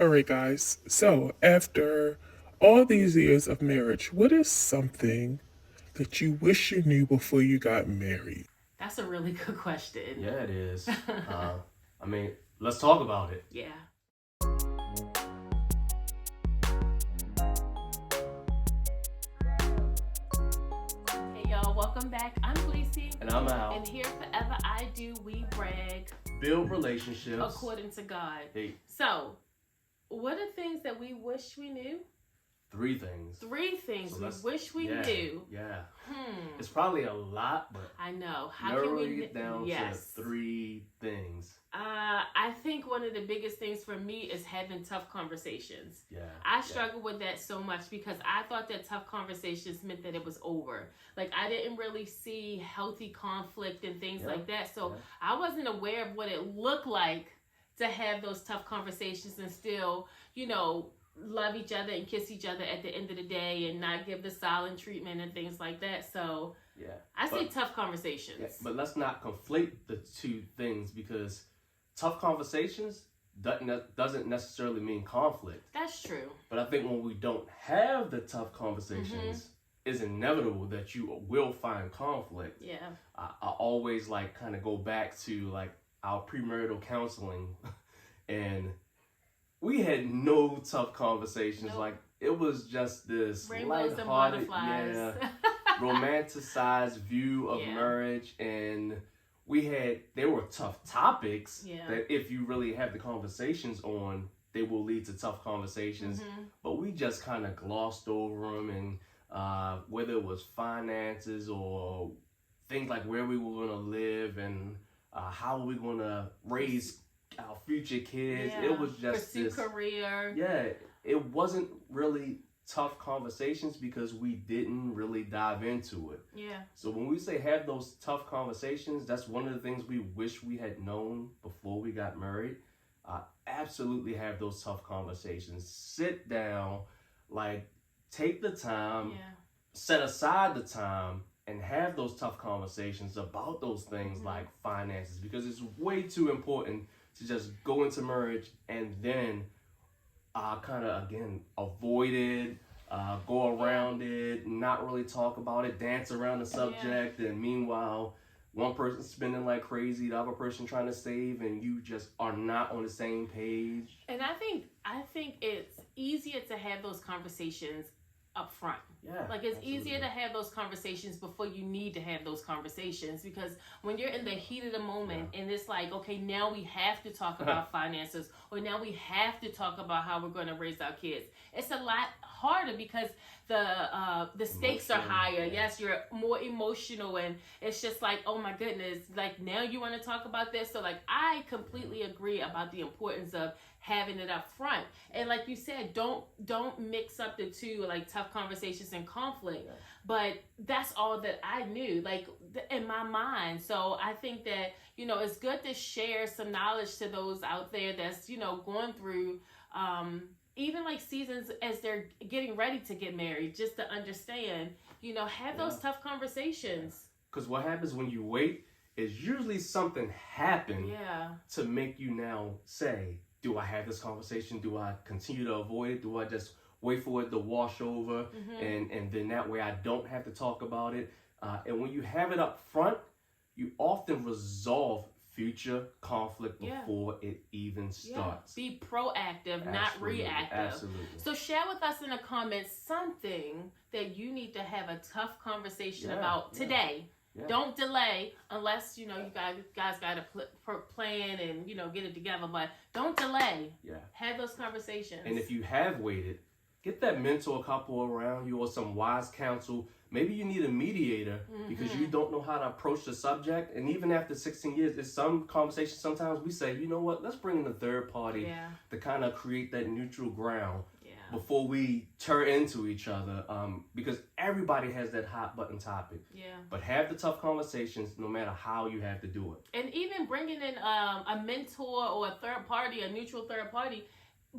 All right, guys. So, after all these years of marriage, what is something that you wish you knew before you got married? That's a really good question. Yeah, it is. I mean, let's talk about it. Yeah. Hey y'all, welcome back. I'm Lacey. And I'm And out. here forever I do we brag Build relationships. according to God. Hey, So, what are things that we wish we knew? three things. Three things So we let's, wish we yeah, knew. Yeah. Hmm. It's probably a lot, but I know. How can narrowing we it down Yes. to three things. I think one of the biggest things for me is having tough conversations. Yeah. I struggle with that so much because I thought that tough conversations meant that it was over. Like I didn't really see healthy conflict and things like that. So I wasn't aware of what it looked like to have those tough conversations and still, love each other and kiss each other at the end of the day and not give the silent treatment and things like that. So Yeah. I say tough conversations. Yeah, but let's not conflate the two things because tough conversations doesn't necessarily mean conflict. That's true. But I think when we don't have the tough conversations, it's inevitable that you will find conflict. Yeah. I always kind of go back to our premarital counseling, and we had no tough conversations. Nope. Like it was just this Rainbows and lighthearted, butterflies. romanticized view of marriage, and there were tough topics that if you really have the conversations on, they will lead to tough conversations. But we just kind of glossed over them, and whether it was finances or things like where we were going to live and how we going to raise our future kids. It was just pursue career. Yeah, it wasn't really tough conversations because we didn't really dive into it. Yeah. So when we say have those tough conversations, that's one of the things we wish we had known before we got married. Absolutely have those tough conversations. Sit down, take the time, set aside the time, and have those tough conversations about those things like finances, because it's way too important to just go into marriage and then kind of again avoid it, go around it, not really talk about it, dance around the subject, and meanwhile one person spending like crazy, the other person trying to save, and you just are not on the same page. And I think it's easier to have those conversations up front. Yeah, like it's absolutely. easier to have those conversations before you need to have those conversations, because when you're in the heat of the moment and it's like, okay, now we have to talk about finances, or now we have to talk about how we're going to raise our kids. It's a lot harder because the stakes are higher. Yes, you're more emotional, and it's just like, oh my goodness, like now you want to talk about this. So like I completely agree about the importance of having it up front. And like you said, don't mix up the two, like tough conversations and conflict. But that's all that I knew, like in my mind. So I think that, it's good to share some knowledge to those out there that's, going through even like seasons as they're getting ready to get married, just to understand, have those tough conversations. Because what happens when you wait is usually something happens to make you now say, do I have this conversation? Do I continue to avoid it? Do I just wait for it to wash over? And then that way I don't have to talk about it. And when you have it up front, you often resolve future conflict before it even starts. Be proactive, not reactive. Absolutely. So share with us in the comments something that you need to have a tough conversation about today. Yeah. Don't delay unless, you guys got to plan and, get it together. But don't delay. Yeah. Have those conversations. And if you have waited, get that mentor couple around you or some wise counsel. Maybe you need a mediator because you don't know how to approach the subject. And even after 16 years, there's some conversations sometimes we say, you know what, let's bring in a third party to kind of create that neutral ground before we turn into each other, because everybody has that hot button topic. Yeah. But have the tough conversations no matter how you have to do it. And even bringing in a mentor or a third party, a neutral third party,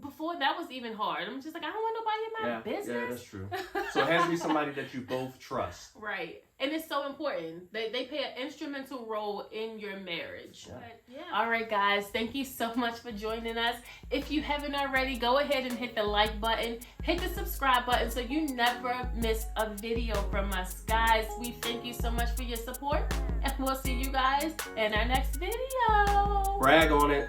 before that was even hard. I'm just like, I don't want nobody in my business. Yeah, that's true. So it has to be somebody that you both trust. Right. And it's so important. They play an instrumental role in your marriage. Yeah. But, yeah. All right, guys. Thank you so much for joining us. If you haven't already, go ahead and hit the like button. Hit the subscribe button so you never miss a video from us. Guys, we thank you so much for your support. And we'll see you guys in our next video. Brag on it.